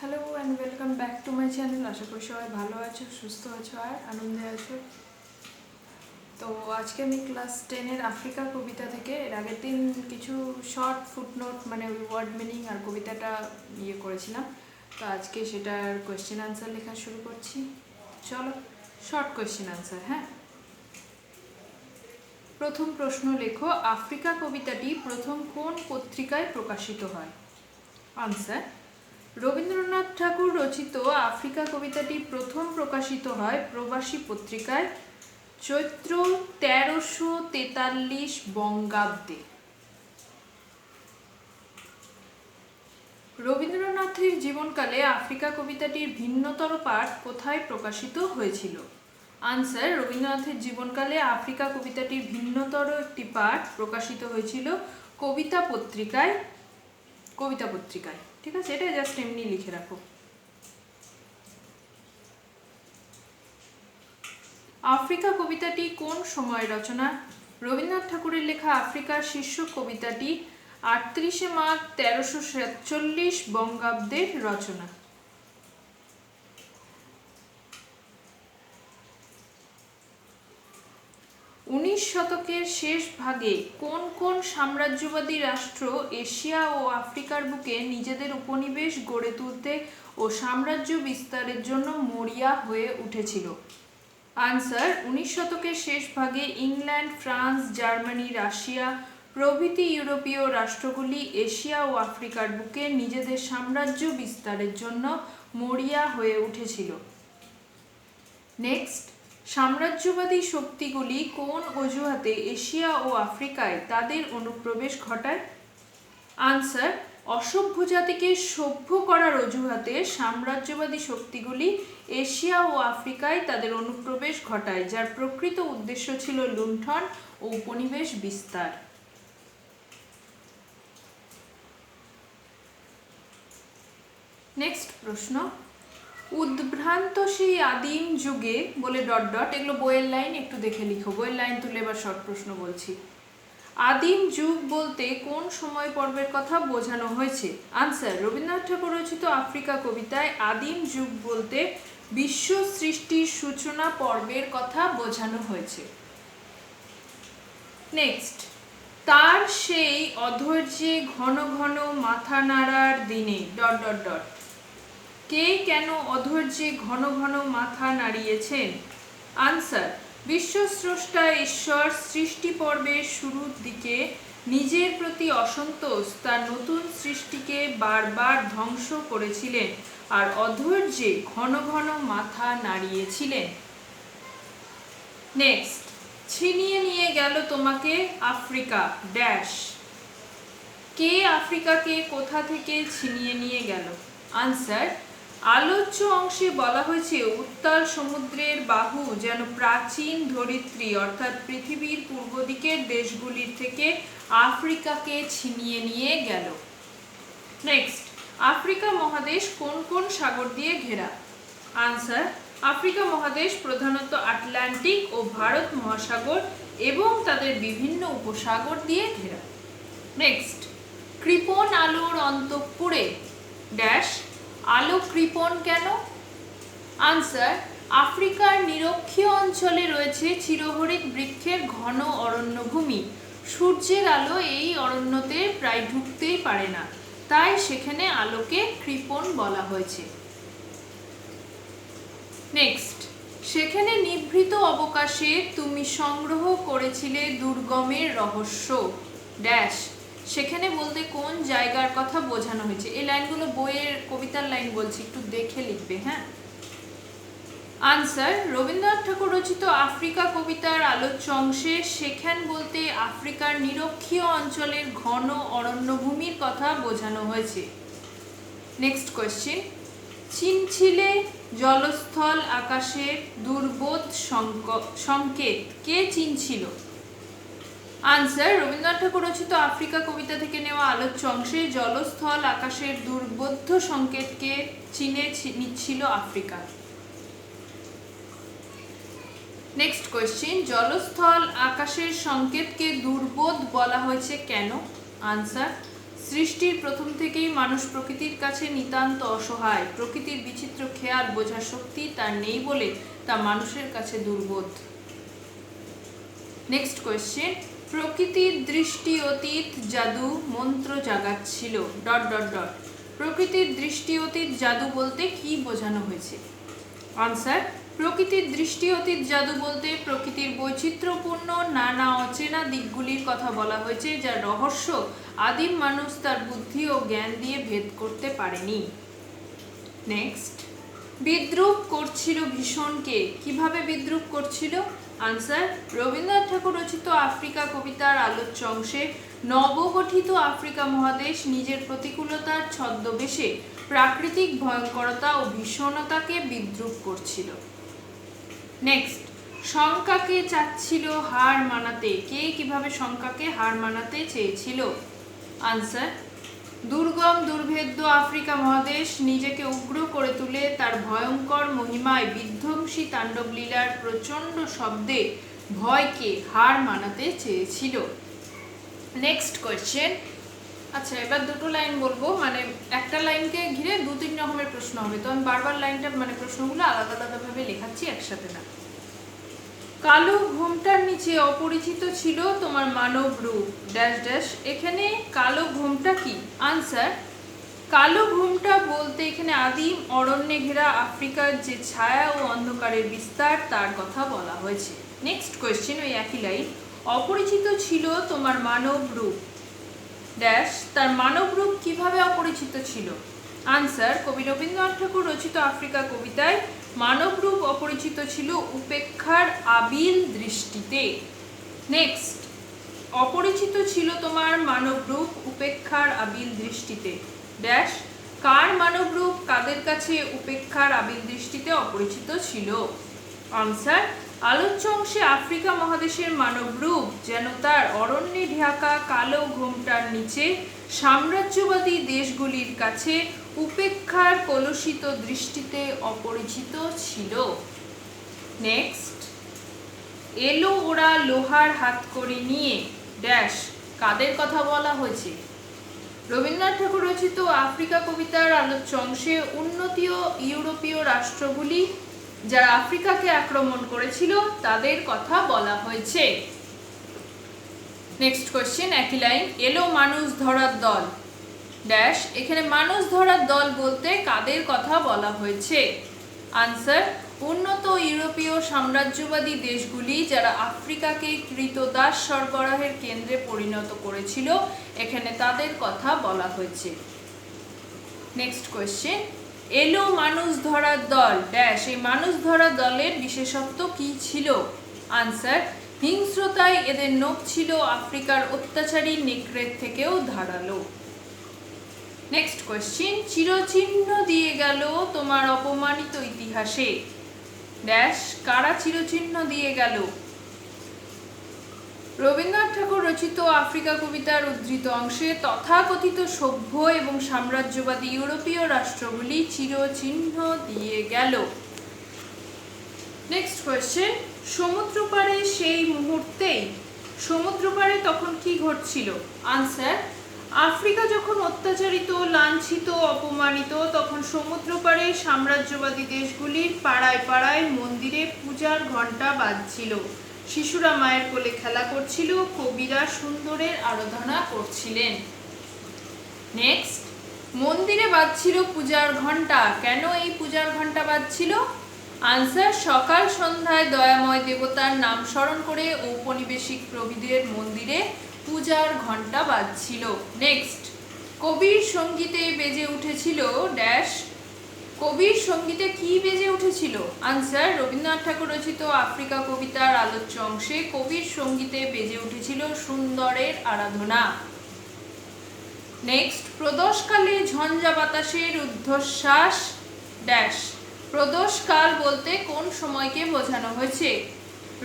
Hello and welcome back to my channel. আশা করি সবাই ভালো আছো, সুস্থ আছো আর আনন্দে আছো। তো আজকে আমি ক্লাস 10-এর আফ্রিকা কবিতা থেকে এর আগের দিন কিছু শর্ট ফুটনোট মানে ওই ওয়ার্ড মিনিং আর কবিতাটা করেছিলাম। তো আজকে সেটার কোয়েশ্চেন আনসার লেখা শুরু করছি। চলো, শর্ট কোয়েশ্চেন আনসার। হ্যাঁ, প্রথম প্রশ্ন লেখো, আফ্রিকা কবিতাটি প্রথম কোন পত্রিকায় প্রকাশিত হয়? আনসার, রবীন্দ্রনাথ ঠাকুর রচিত আফ্রিকা কবিতাটি প্রথম প্রকাশিত হয় প্রবাসী পত্রিকায় চৈত্র 1343 বঙ্গাব্দে। রবীন্দ্রনাথের জীবনকালে আফ্রিকা কবিতাটির ভিন্নতর পাঠ কোথায় প্রকাশিত হয়েছিল? আনসার, রবীন্দ্রনাথের জীবনকালে আফ্রিকা কবিতাটির ভিন্নতর একটি পাঠ প্রকাশিত হয়েছিল কবিতা পত্রিকায়। ঠিক আছে, এটা জাস্ট এমনি লিখে রাখো। আফ্রিকা কবিতাটি কোন সময়ের রচনা? রবীন্দ্রনাথ ঠাকুরের লেখা আফ্রিকার শীর্ষক কবিতাটি 38 মাঘ 1347 বঙ্গাব্দের রচনা। উনিশ শতকের শেষ ভাগে কোন কোন সাম্রাজ্যবাদী রাষ্ট্র এশিয়া ও আফ্রিকার বুকে নিজেদের উপনিবেশ গড়ে তুলতে ও সাম্রাজ্য বিস্তারের জন্য মরিয়া হয়ে উঠেছিল? আনসার, 19 শতকের শেষ ভাগে ইংল্যান্ড, ফ্রান্স, জার্মানি, রাশিয়া প্রভৃতি ইউরোপীয় রাষ্ট্রগুলি এশিয়া ও আফ্রিকার বুকে নিজেদের সাম্রাজ্য বিস্তারের জন্য মরিয়া হয়ে উঠেছিল। নেক্সট, সাম্রাজ্যবাদী শক্তিগুলি কোন অজুহাতে এশিয়া ও আফ্রিকায় তাদের অনুপ্রবেশ ঘটায়? আনসার, অসভ্য জাতিকে সভ্য করার অজুহাতে সাম্রাজ্যবাদী শক্তিগুলি এশিয়া ও আফ্রিকায় তাদের অনুপ্রবেশ ঘটায়, যার প্রকৃত উদ্দেশ্য ছিল লুণ্ঠন ও উপনিবেশ বিস্তার। নেক্সট প্রশ্ন, উদ্ভ্রান্ত সেই আদিম যুগে বলে ... এগুলো বইয়ের লাইন, একটু দেখে লিখো। বইয়ের লাইন তুলে এবার শর্ট প্রশ্ন বলছি। আদিম যুগ বলতে কোন সময় পর্বের কথা বোঝানো হয়েছে? আনসার, রবীন্দ্রনাথ ঠাকুর রচিত আফ্রিকা কবিতায় আদিম যুগ বলতে বিশ্ব সৃষ্টির সূচনা পর্বের কথা বোঝানো হয়েছে। নেক্সট, তার সেই অধৈর্যে ঘন ঘন মাথা নাড়ার দিনে ... কে কেন অধৈর্যে ঘন ঘন মাথা নাড়িয়েছেন? আনসার, বিশ্বস্রষ্টা ঈশ্বর সৃষ্টি পর্বের শুরুর দিকে নিজের প্রতি অসন্তোষ তার নতুন সৃষ্টিকে বারবার ধ্বংস করেছিলেন আর অধৈর্যে ঘন ঘন মাথা নাড়িয়েছিলেন। নেক্সট, ছিনিয়ে নিয়ে গেল তোমাকে আফ্রিকা ... কে আফ্রিকাকে কোথা থেকে ছিনিয়ে নিয়ে গেল? আনসার, আলোচ্য অংশে বলা হয়েছে উত্তর সমুদ্রের বাহু যেন প্রাচীন ধরিত্রী অর্থাৎ পৃথিবীর পূর্ব দিকের দেশগুলির থেকে আফ্রিকাকে ছিনিয়ে নিয়ে গেল। নেক্সট, আফ্রিকা মহাদেশ কোন কোন সাগর দিয়ে ঘেরা? আনসার, আফ্রিকা মহাদেশ প্রধানত আটলান্টিক ও ভারত মহাসাগর এবং তাদের বিভিন্ন উপসাগর দিয়ে ঘেরা। নেক্সট, কৃপণ আলোর অন্তঃপুরে ... আলো কৃপণ কেন? আনসার, আফ্রিকার নিরক্ষীয় অঞ্চলে রয়েছে চিরহরিৎ বৃক্ষের ঘন অরণ্যভূমি। সূর্যের আলো এই অরণ্যতে প্রায় ঢুকতেই পারে না, তাই সেখানে আলোকে কৃপণ বলা হয়েছে। নেক্সট, সেখানে নিভৃত অবকাশে তুমি সংগ্রহ করেছিলে দুর্গমের রহস্য ... সেখানে বলতে কোন জায়গার কথা বোঝানো হয়েছে? এই লাইনগুলো বইয়ের কবিতার লাইন বলছি, একটু দেখে লিখবে। হ্যাঁ, আনসার, রবীন্দ্রনাথ ঠাকুর রচিত আফ্রিকা কবিতার আলোচ্য অংশে সেখান বলতে আফ্রিকার নিরক্ষীয় অঞ্চলের ঘন অরণ্যভূমির কথা বোঝানো হয়েছে। নেক্সট কোয়েশ্চেন, চিনছিলে জলস্থল আকাশের দুর্বোধ সংকেত, কে চিনছিল? আনসার, রবীন্দ্রনাথ ঠাকুর রচিত আফ্রিকা কবিতা থেকে নেওয়া আলোচ্য অংশে জলস্থল আকাশের দুর্বোধ্য সংকেতকে চিনে নিচ্ছিল আফ্রিকা। নেক্সট কোয়েশ্চেন, জলস্থল আকাশের সংকেতকে দুর্বোধ বলা হয়েছে কেন? আনসার, সৃষ্টির প্রথম থেকেই মানুষ প্রকৃতির কাছে নিতান্ত অসহায়। প্রকৃতির বিচিত্র খেয়াল বোঝার শক্তি তার নেই বলে তা মানুষের কাছে দুর্বোধ। নেক্সট কোয়েশ্চেন, প্রকৃতির দৃষ্টি অতীত জাদু মন্ত্র জাগাচ্ছিল ডট ডট ডট। প্রকৃতির দৃষ্টি অতীত জাদু বলতে কি বোঝানো হয়েছে? আনসার, প্রকৃতির দৃষ্টি অতীত জাদু বলতে প্রকৃতির বৈচিত্র্যপূর্ণ নানা অচেনা দিকগুলির কথা বলা হয়েছে, যার রহস্য আদিম মানুষ তার বুদ্ধি ও জ্ঞান দিয়ে ভেদ করতে পারেনি। নেক্সট, বিদ্রূপ করছিল ভীষণকে, কিভাবে বিদ্রূপ করছিল? আনসার, রবীন্দ্রনাথ ঠাকুর রচিত আফ্রিকা কবিতার আলোচ্য অংশে নবগঠিত আফ্রিকা মহাদেশ নিজের প্রতিকূলতার ছদ্মবেশে প্রাকৃতিক ভয়ঙ্করতা ও ভীষণতাকে বিদ্রূপ করছিল। নেক্সট, শঙ্কাকে চাচ্ছিল হার মানাতে, কে কিভাবে শঙ্কাকে হার মানাতে চেয়েছিল? আনসার, দুর্গম দুর্ভেদ্য আফ্রিকা মহাদেশ নিজেকে উগ্র করে তুলে তার ভয়ঙ্কর মহিমায় বিধ্বংসী তাণ্ডব লীলার প্রচণ্ড শব্দে ভয়কে হার মানাতে চেয়েছিল। নেক্সট কোয়েশ্চেন, আচ্ছা এবার দুটো লাইন বলবো, মানে একটা লাইনকে ঘিরে 2-3 রকমের প্রশ্ন হবে, তো আমি বারবার লাইনটা মানে প্রশ্নগুলো আলাদা আলাদাভাবে লেখাচ্ছি, একসাথে না। কালো ঘোমটার নিচে অপরিচিত ছিল তোমার মানব রূপ ড্যাশ ড্যাশ। এখানে কালো ঘোমটা কি? আনসার, কালো ঘোমটা বলতে এখানে আদিম অরণ্যে ঘেরা আফ্রিকার যে ছায়া ও অন্ধকারের বিস্তার তার কথা বলা হয়েছে। নেক্সট কোয়েশ্চেন, ওই একই লাইন, অপরিচিত ছিল তোমার মানব রূপ ড্যাশ, তার মানব রূপ কিভাবে অপরিচিত ছিল? আনসার, কবি রবীন্দ্রনাথ ঠাকুর রচিত আফ্রিকা কবিতায় মানব রূপ অপরিচিত ছিল উপেক্ষার আবিল দৃষ্টিতে। নেক্সট, অপরিচিত ছিল তোমার মানব রূপ উপেক্ষার আবিল দৃষ্টিতে ড্যাশ, কার মানব রূপ কাদের কাছে উপেক্ষার আবিল দৃষ্টিতে অপরিচিত ছিল? আনসার, আলোচ্য অংশে আফ্রিকা মহাদেশের মানব রূপ যেন তার অরণ্যে ঢাকা কালো ঘোমটার নিচে সাম্রাজ্যবাদী দেশগুলির কাছে উপেক্ষার কলুষিত দৃষ্টিতে অপরিচিত ছিল। নেক্সট, এলো ওরা লোহার হাতকড়ি নিয়ে ড্যাশ, কাদের কথা বলা হয়েছে? রবীন্দ্রনাথ ঠাকুর রচিত আফ্রিকা কবিতার আলোচ্য অংশে উন্নতীয় ইউরোপীয় রাষ্ট্রগুলি যারা আফ্রিকাকে আক্রমণ করেছিল তাদের কথা বলা হয়েছে। নেক্সট কোয়েশ্চেন, একই লাইন, এলো মানুষ ধরার দল ড্যাশ, এখানে মানুষ ধরার দল বলতে কাদের কথা বলা হয়েছে? আনসার, উন্নত ইউরোপীয় সাম্রাজ্যবাদী দেশগুলি যারা আফ্রিকাকে কৃতদাস সরবরাহের কেন্দ্রে পরিণত করেছিল এখানে তাদের কথা বলা হয়েছে। নেক্সট কোয়েশ্চেন, এলো মানুষ ধরার দল ড্যাশ, এই মানুষ ধরার দলের বিশেষত্ব কি ছিল? আনসার, হিংস্রতায় এদের নখ ছিল আফ্রিকার অত্যাচারী নেকড়ের থেকেও ধারালো। নেক্সট কোয়েশ্চেন, চিরচিহ্ন দিয়ে গেল তোমার অপমানিত ইতিহাসে ড্যাশ, কারা চিরচিহ্ন দিয়ে গেল? রবীন্দ্রনাথ ঠাকুর রচিত আফ্রিকা কবিতার উদ্ধৃত অংশে তথাকথিত সভ্য এবং সাম্রাজ্যবাদী ইউরোপীয় রাষ্ট্রগুলি চিরচিহ্ন দিয়ে গেল। নেক্সট কোয়েশ্চেন, সমুদ্রপাড়ে সেই মুহূর্তেই, সমুদ্রপাড়ে তখন কি ঘটছিল? আনসার, আফ্রিকা যখন অত্যাচারিত লাঞ্ছিত অপমানিত তখন সমুদ্রপাড়ে সাম্রাজ্যবাদী দেশগুলির পাড়ায় পাড়ায় মন্দিরে পূজার ঘণ্টা বাজছিল, শিশুরা মায়ের কোলে খেলা করছিল, কবিরা সুন্দরের আরাধনা করছিলেন। নেক্সট, মন্দিরে বাজছিল পূজার ঘণ্টা, কেন এই পূজার ঘণ্টা বাজছিল? আনসার, সকাল সন্ধ্যায় দয়াময় দেবতার নাম স্মরণ করে ঔপনিবেশিক প্রভৃতির মন্দিরে পূজার ঘণ্টা বাজছিল। নেক্সট, কবির সঙ্গীতে বেজে উঠেছিল ড্যাশ, কবির সঙ্গীতে কি বেজে উঠেছিল? আনসার, রবীন্দ্রনাথ ঠাকুর রচিত আফ্রিকা কবিতার আলোচ্য অংশে কবির সঙ্গীতে বেজে উঠেছিল সুন্দরের আরাধনা। নেক্সট, প্রদোষকালে ঝঞ্ঝা বাতাসের ঊর্ধ্বশ্বাস ড্যাশ, প্রদোষকাল বলতে কোন সময়কে বোঝানো হয়েছে?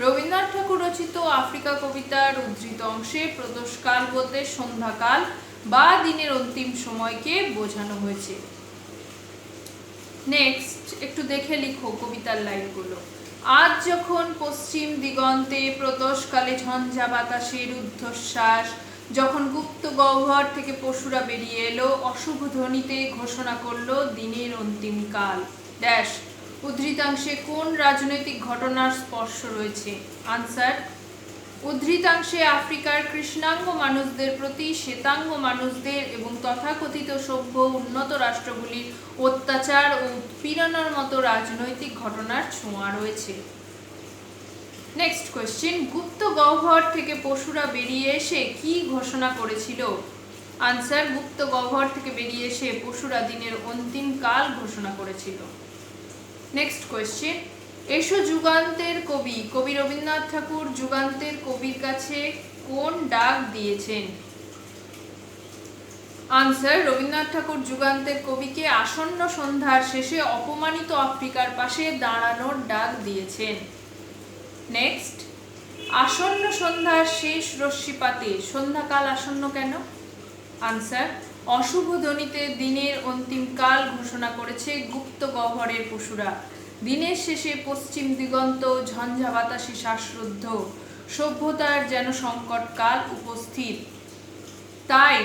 রবীন্দ্রনাথ ঠাকুর রচিত আফ্রিকা কবিতার উদ্ধৃত অংশে প্রদোষকাল বলতে সন্ধ্যাকাল বা দিনের অন্তিম সময়কে বোঝানো হয়েছে। নেক্সট, একটু দেখে লিখো কবিতার লাইনগুলো। আজ যখন পশ্চিম দিগন্তে প্রদোষকালে ঝঞ্ঝা বাতাসের ঊর্ধ্বশ্বাস, যখন গুপ্ত গহ্বর থেকে পশুরা বেরিয়ে এলো, অশুভ ধ্বনিতে ঘোষণা করলো দিনের অন্তিম কাল। ড্যাশ উদ্ধৃতাংশে কোন রাজনৈতিক ঘটনার স্পর্শ রয়েছে? আনসার, উদ্ধৃতাংশে আফ্রিকার কৃষ্ণাঙ্গ মানুষদের প্রতি শ্বেতাঙ্গ মানুষদের এবং তথাকথিত সভ্য উন্নত রাষ্ট্রগুলির অত্যাচার ও উৎপীড়নের মতো রাজনৈতিক ঘটনার ছোঁয়া রয়েছে। নেক্সট কোয়েশ্চেন, গুপ্ত গহ্বর থেকে পশুরা বেরিয়ে এসে কি ঘোষণা করেছিল? আনসার, গুপ্ত গহ্বর থেকে বেরিয়ে এসে পশুরা দিনের অন্তিম কাল ঘোষণা করেছিল। নেক্সট কোয়েশ্চেন, এসো যুগান্তের কবি কবি রবীন্দ্রনাথ ঠাকুর যুগান্তের কবির কাছে কোন ডাক দিয়েছেন? আনসার, রবীন্দ্রনাথ ঠাকুর যুগান্তের কবিকে আসন্ন সন্ধ্যার শেষে অপমানিত আফ্রিকার পাশে দাঁড়ানোর ডাক দিয়েছেন। নেক্সট, আসন্ন সন্ধ্যার শেষ রশ্মিপাতে সন্ধ্যাকাল আসন্ন কেন? আনসার, অশুভ ধ্বনিতে দিনের অন্তিম কাল ঘোষণা করেছে গুপ্ত গহ্বরের পশুরা। দিনের শেষে পশ্চিম দিগন্ত ঝঞ্ঝা বাতাসে শ্বাসরুদ্ধ, সভ্যতার যেন সংকটকাল উপস্থিত, তাই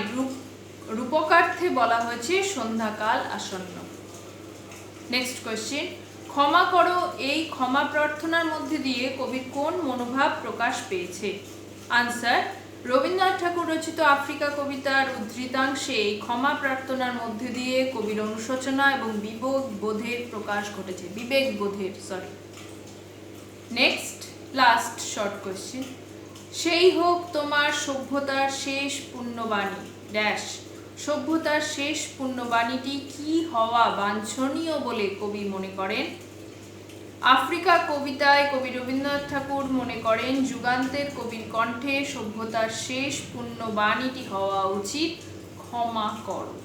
রূপকার্থে বলা হয়েছে সন্ধ্যাকাল আসন্ন। নেক্সট কোয়েশ্চেন, ক্ষমা করো এই ক্ষমা প্রার্থনার মধ্যে দিয়ে কবির কোন মনোভাব প্রকাশ পেয়েছে? আনসার, রবীন্দ্রনাথ ঠাকুর রচিত আফ্রিকা কবিতার উদ্ধৃতাংশে এই ক্ষমা প্রার্থনার মধ্যে দিয়ে কবির অনুশোচনা এবং বিবেক বোধের প্রকাশ ঘটেছে। নেক্সট লাস্ট শর্ট কোয়েশ্চেন, সেই হোক তোমার সভ্যতার শেষ পুণ্যবাণী। ড্যাশ সভ্যতার শেষ পুণ্যবাণীটি কি হওয়া বাঞ্ছনীয় বলে কবি মনে করেন? আফ্রিকা কবিতায় কবি রবীন্দ্রনাথ ঠাকুর মনে করেন যুগান্তের কবির কণ্ঠে সভ্যতার শেষ পুণ্যবাণীটি হওয়া উচিত ক্ষমা করো।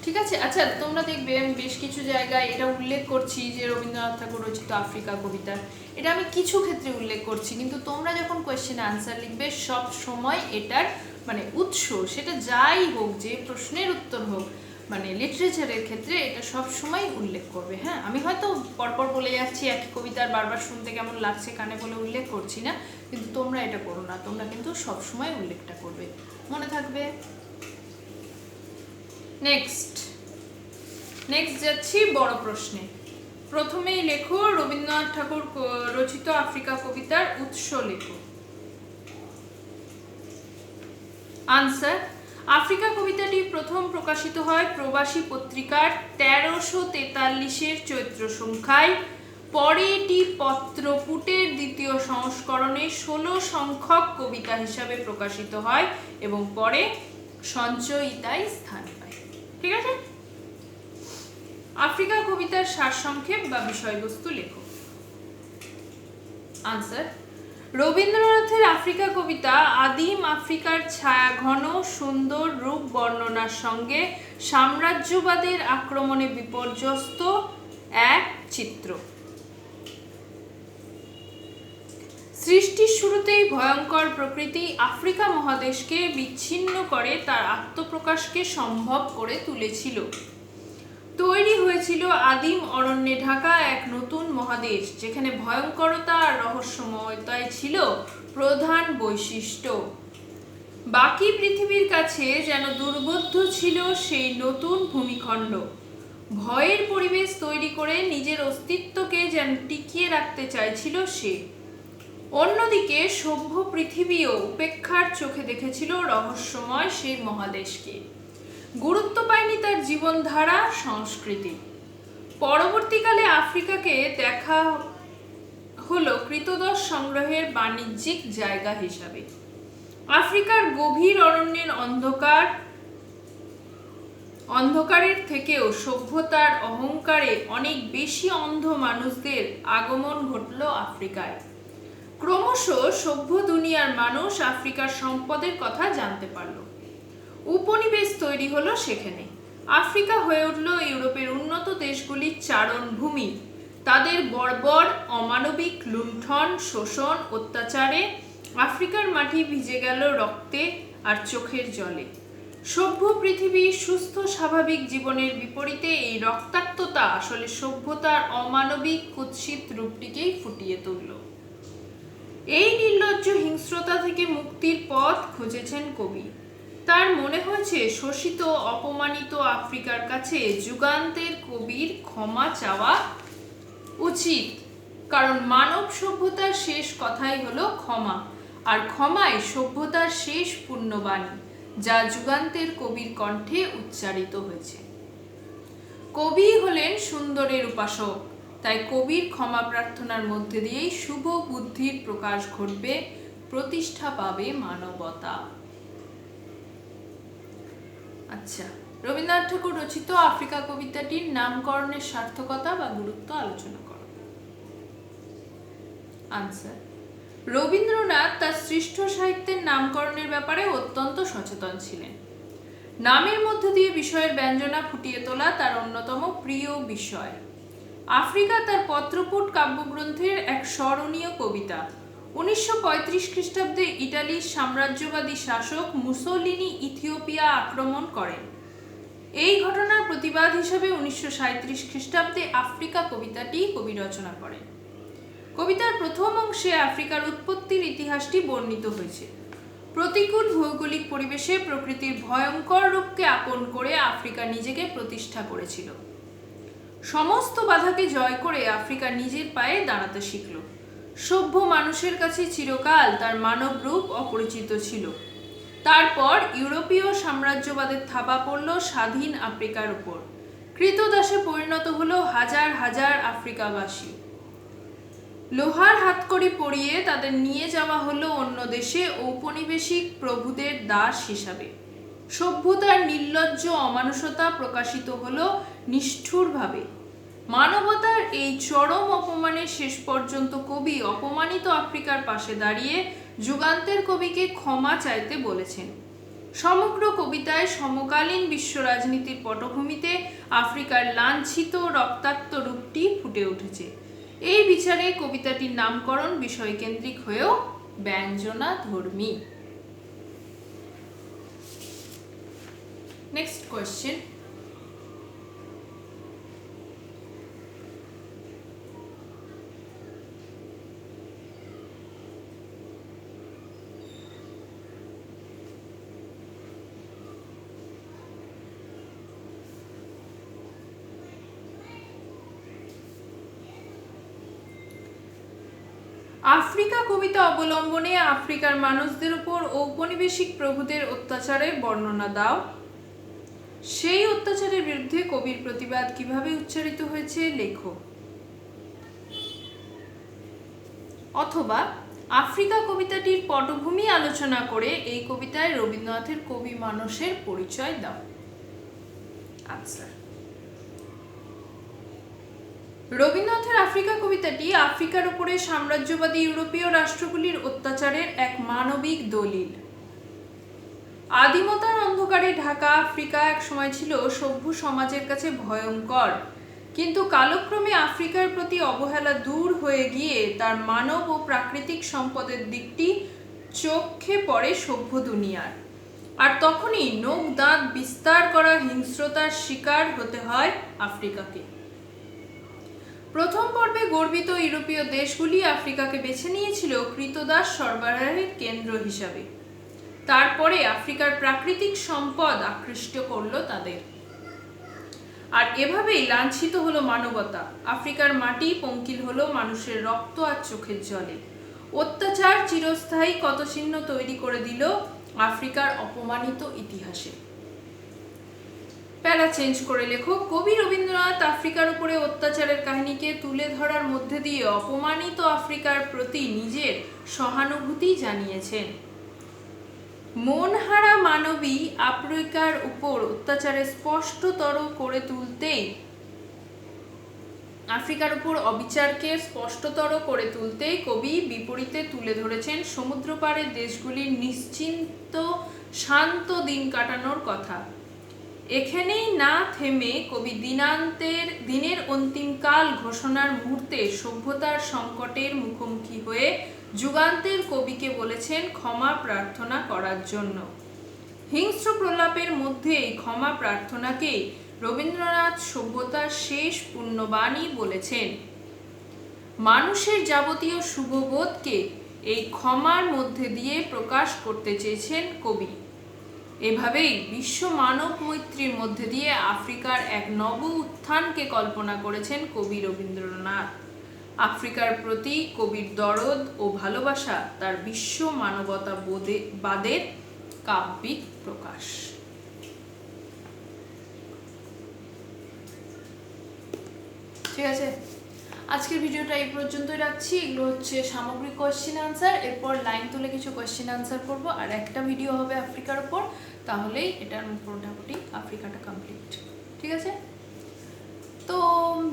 ঠিক আছে, আচ্ছা তোমরা দেখবে আমি বেশ কিছু জায়গায় এটা উল্লেখ করছি যে রবীন্দ্রনাথ ঠাকুর রচিত আফ্রিকা কবিতা, এটা আমি কিছু ক্ষেত্রে উল্লেখ করছি, কিন্তু তোমরা যখন কোয়েশ্চেনে আনসার লিখবে সব সময় এটার মানে উৎস সেটা যাই হোক, যে প্রশ্নের উত্তর হোক, মানে লিটারেচারের ক্ষেত্রে এটা সব সময় উল্লেখ করবে। হ্যাঁ, আমি হয়তো পরপর বলে যাচ্ছি একই কবিতার বারবার শুনতে কেমন লাগছে কানে বলে উল্লেখ করছি না, কিন্তু তোমরা এটা করো না, তোমরা কিন্তু সব সময় উল্লেখটা করবে, মনে থাকবে। নেক্সট যাচ্ছি বড় প্রশ্নে। প্রথমেই লেখো রবীন্দ্রনাথ ঠাকুর রচিত আফ্রিকা কবিতার উৎস লেখো। আনসার, আফ্রিকা কবিতাটি প্রথম প্রকাশিত হয় প্রবাসী পত্রিকার 1343-এর চৈত্র সংখ্যায়। পরে এটি পত্রপুটের দ্বিতীয় সংস্করণে 16 সংখ্যক কবিতা হিসাবে প্রকাশিত হয় এবং পরে সঞ্চয়িতায় স্থান পায়। ঠিক আছে, আফ্রিকা কবিতার সারসংক্ষেপ বা বিষয়বস্তু লেখো। আনসার, রবীন্দ্রনাথের আফ্রিকা কবিতা আদিম আফ্রিকার ছায়া ঘন সুন্দর রূপ বর্ণনার সঙ্গে সাম্রাজ্যবাদের আক্রমণে বিপর্যস্ত এক চিত্র। সৃষ্টির শুরুতেই ভয়ঙ্কর প্রকৃতি আফ্রিকা মহাদেশকে বিচ্ছিন্ন করে তার আত্মপ্রকাশকে সম্ভব করে তুলেছিল। তৈরি হয়েছিল আদিম অরণ্যে ঢাকা এক নতুন মহাদেশ, যেখানে ভয়ঙ্করতা আর রহস্যময়তাই ছিল প্রধান বৈশিষ্ট্য। বাকি পৃথিবীর কাছে যেন দুর্বোধ্য ছিল সেই নতুন ভূমিখণ্ড। ভয়ের পরিবেশ তৈরি করে নিজের অস্তিত্বকে যেন টিকিয়ে রাখতে চাইছিল সে। অন্যদিকে সভ্য পৃথিবীও উপেক্ষার চোখে দেখেছিল রহস্যময় সেই মহাদেশকে। গুরুত্ব পায়নি তার জীবনধারা সংস্কৃতি। পরবর্তীকালে আফ্রিকাকে দেখা হলো কৃতদাস সংগ্রহের বাণিজ্যিক জায়গা হিসাবে। আফ্রিকার গভীর অরণ্যের অন্ধকারের থেকেও সভ্যতার অহংকারে অনেক বেশি অন্ধ মানুষদের আগমন ঘটল আফ্রিকায়। ক্রমশ সভ্য দুনিয়ার মানুষ আফ্রিকার সম্পদের কথা জানতে পারল। উপনিবেশ তৈরি হলো সেখানে। আফ্রিকা হয়ে উঠল ইউরোপের উন্নত দেশগুলির চারণভূমি। তাদের বর্বর অমানবিক লুণ্ঠন শোষণ অত্যাচারে আফ্রিকার মাটি ভিজে গেল রক্তে আর চোখের জলে। সভ্য পৃথিবী সুস্থ স্বাভাবিক জীবনের বিপরীতে এই রক্তাক্ততা আসলে সভ্যতার অমানবিক কুৎসিত রূপটিকেই ফুটিয়ে তুলল। এই নির্লজ্জ হিংস্রতা থেকে মুক্তির পথ খুঁজেছেন কবি। তার মনে হয়েছে শোষিত অপমানিত আফ্রিকার কাছে যুগান্তের কবির ক্ষমা চাওয়া উচিত, কারণ মানব সভ্যতার শেষ কথাই হলো ক্ষমা, আর ক্ষমাই সভ্যতার শেষ পুণ্যবাণী, যা যুগান্তের কবির কণ্ঠে উচ্চারিত হয়েছে। কবি হলেন সুন্দরের উপাসক, তাই কবির ক্ষমা প্রার্থনার মধ্যে দিয়েই শুভ বুদ্ধির প্রকাশ ঘটবে, প্রতিষ্ঠা পাবে মানবতা। আচ্ছা, রবীন্দ্রনাথ ঠাকুর রচিত আফ্রিকা কবিতাটির নামকরণের সার্থকতা বা গুরুত্ব আলোচনা করো। আনসার: রবীন্দ্রনাথ তার সৃষ্ট সাহিত্যের নামকরণের ব্যাপারে অত্যন্ত সচেতন ছিলেন। নামের মধ্য দিয়ে বিষয়ের ব্যঞ্জনা ফুটিয়ে তোলা তার অন্যতম প্রিয় বিষয়। আফ্রিকা তার পত্রপুট কাব্যগ্রন্থের এক স্মরণীয় কবিতা। 1935 খ্রিস্টাব্দে ইটালির সাম্রাজ্যবাদী শাসক মুসোলিনি ইথিওপিয়া আক্রমণ করেন। এই ঘটনার প্রতিবাদ হিসেবে 1937 খ্রিস্টাব্দে আফ্রিকা কবিতাটি কবি রচনা করেন। কবিতার প্রথম অংশে আফ্রিকার উৎপত্তির ইতিহাসটি বর্ণিত হয়েছে। প্রতিকূল ভৌগোলিক পরিবেশে প্রকৃতির ভয়ঙ্কর রূপকে আপন করে আফ্রিকা নিজেকে প্রতিষ্ঠা করেছিল। সমস্ত বাধাকে জয় করে আফ্রিকা নিজের পায়ে দাঁড়াতে শিখল। সভ্য মানুষের কাছে চিরকাল তার মানব রূপ অপরিচিত ছিল। তারপর ইউরোপীয় সাম্রাজ্যবাদের থাবা পড়ল স্বাধীন আফ্রিকার উপর। কৃতদাসে পরিণত হলো হাজার হাজার আফ্রিকাবাসী। লোহার হাতকড়ি পরিয়ে তাদের নিয়ে যাওয়া হলো অন্য দেশে ঔপনিবেশিক প্রভুদের দাস হিসাবে। সভ্যতার নির্লজ্জ অমানুষতা প্রকাশিত হলো নিষ্ঠুরভাবে। মানবতার এই চরম অপমানের শেষ পর্যন্ত কবি অপমানিত আফ্রিকার পাশে দাঁড়িয়ে যুগান্তের কবিকে ক্ষমা চাইতে বলেছেন। সমগ্র কবিতায় সমকালীন বিশ্ব রাজনীতির পটভূমিতে আফ্রিকার লাঞ্ছিত রক্তাক্ত রূপটি ফুটে উঠেছে। এই বিচারে কবিতাটির নামকরণ বিষয়কেন্দ্রিক হয়েও ব্যঞ্জনাধর্মী। Next question. আফ্রিকা কবিতা অবলম্বনে আফ্রিকার মানুষদের উপর ঔপনিবেশিক প্রভুদের অত্যাচারের বর্ণনা দাও। সেই অত্যাচারের বিরুদ্ধে কবির প্রতিবাদ কিভাবে উচ্চারিত হয়েছে লেখো। অথবা আফ্রিকা কবিতাটির পটভূমি আলোচনা করে এই কবিতায় রবীন্দ্রনাথের কবি মানসের পরিচয় দাও। আনসার: রবীন্দ্রনাথের আফ্রিকা কবিতাটি আফ্রিকার উপরে সাম্রাজ্যবাদী ইউরোপীয় রাষ্ট্রগুলির অত্যাচারের এক মানবিক দলিল। আদিমতার অন্ধকারে ঢাকা আফ্রিকা এক সময় ছিল সভ্য সমাজের কাছে ভয়ঙ্কর, কিন্তু কালক্রমে আফ্রিকার প্রতি অবহেলা দূর হয়ে গিয়ে তার মানব ও প্রাকৃতিক সম্পদের দিকটি চোখে পড়ে সভ্য দুনিয়ার। আর তখনই নখ দাঁত বিস্তার করা হিংস্রতার শিকার হতে হয় আফ্রিকাকে। প্রথম পর্বে গর্বিত ইউরোপীয় দেশগুলি আফ্রিকাকে বেছে নিয়েছিল কৃতদাস সরবরাহের কেন্দ্র হিসাবে। তারপরে আফ্রিকার প্রাকৃতিক সম্পদ আকৃষ্ট করল তাদের, আর এভাবেই লাঞ্ছিত হলো মানবতা। আফ্রিকার মাটি পঙ্কিল হলো মানুষের রক্ত আর চোখের জলে। অত্যাচার চিরস্থায়ী ক্ষতচিহ্ন তৈরি করে দিল আফ্রিকার অপমানিত ইতিহাসে। প্যারা চেঞ্জ করে লেখো। কবি রবীন্দ্রনাথ আফ্রিকার উপরে অত্যাচারের কাহিনীকে তুলে ধরার মধ্যে দিয়ে অপমানিত আফ্রিকার প্রতি নিজের সহানুভূতি জানিয়েছেন। মনহারা মানবী আফ্রিকার উপর অত্যাচারে স্পষ্টতর করে তুলতেই আফ্রিকার উপর অবিচারকে স্পষ্টতর করে তুলতেই কবি বিপরীতে তুলে ধরেছেন সমুদ্রপাড়ের দেশগুলির নিশ্চিন্ত শান্ত দিন কাটানোর কথা। এখানেই না থেমে কবি দিনের অন্তিমকাল ঘোষণার মুহূর্তে সভ্যতার সংকটের মুখোমুখি হয়ে যুগান্তের কবিকে বলেছেন ক্ষমা প্রার্থনা করার জন্য। হিংস্র প্রলাপের মধ্যে এই ক্ষমা প্রার্থনাকে রবীন্দ্রনাথ সভ্যতার শেষ পুণ্যবাণী বলেছেন। মানুষের যাবতীয় শুভবোধকে এই ক্ষমার মধ্যে দিয়ে প্রকাশ করতে চেয়েছেন কবি। এভাবেই বিশ্ব মানব মৈত্রীর মধ্যে দিয়ে আফ্রিকার এক নব উত্থানকে কল্পনা করেছেন কবি রবীন্দ্রনাথ। আফ্রিকার প্রতি কবির দরদ ও ভালোবাসা তার বিশ্ব মানবতাবাদের কাব্যিক প্রকাশ। ঠিক আছে, আজকের ভিডিওটা এই পর্যন্তই রাখছি। এগুলো হচ্ছে সামগ্রিক কোয়েশ্চেন আনসার, এরপর লাইন তুলে কিছু কোয়েশ্চেন আনসার করব, আর একটা ভিডিও হবে আফ্রিকার উপর, তাহলেই এটার মোটামুটি আফ্রিকাটা কমপ্লিট। ঠিক আছে, তো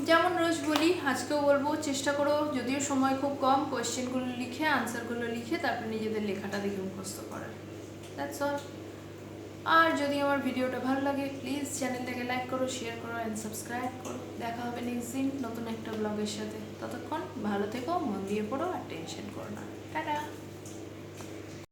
যেমন রোজ বলি আজকেও বলবো, চেষ্টা করো যদিও সময় খুব কম, কোয়েশ্চেনগুলো লিখে আনসারগুলো লিখে তারপরে নিজেদের লেখাটা দেখে মুখস্থ করার। That's all. আর যদি আমার ভিডিওটা ভালো লাগে প্লিজ চ্যানেলটাকে লাইক করো, শেয়ার করো অ্যান্ড সাবস্ক্রাইব করো। দেখা হবে নেক্সট দিন নতুন একটা ব্লগের সাথে। ততক্ষণ ভালো থেকো, মন দিয়ে পড়ো আর টেনশন করো না। টাটা।